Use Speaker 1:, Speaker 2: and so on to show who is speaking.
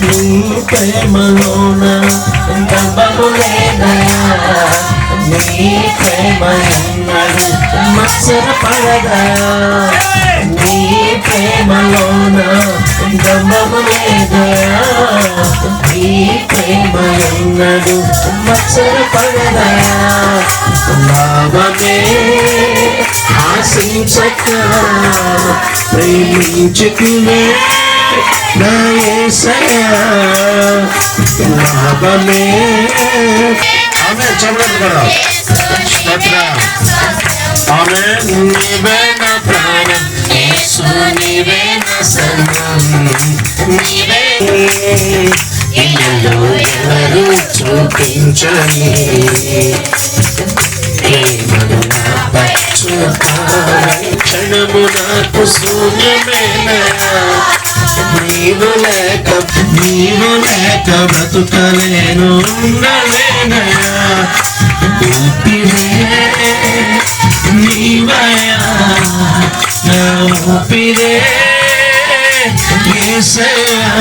Speaker 1: నీ ప్రేమలోన గర్భము లేదయా, నీ ప్రేమ ఎన్నడు మత్సరపడదయా, నీ ప్రేమలోన గర్భము లేదయా, నీ ప్రేమ ఎన్నడు మత్సరపడదయా. లాభమే ఆశించక ప్రేమించుకునే నా యేసయ్యా, లాభమే. ఆమె చెప్పలేదు కదా, ఆమె నీవే నా ప్రాణం, యేసు నీవే నా సర్వం, నీవే ఇల్లు ఎవరు చూపించని ప్రేమను నాపై చూపాలి, క్షణము నాకు శూన్యమేనయా, నీవు లేక బ్రతుకలేను, ఉండలేనయా, ఊపిరే నీవయ్యా, నా ఊపిరే యేసయ్యా.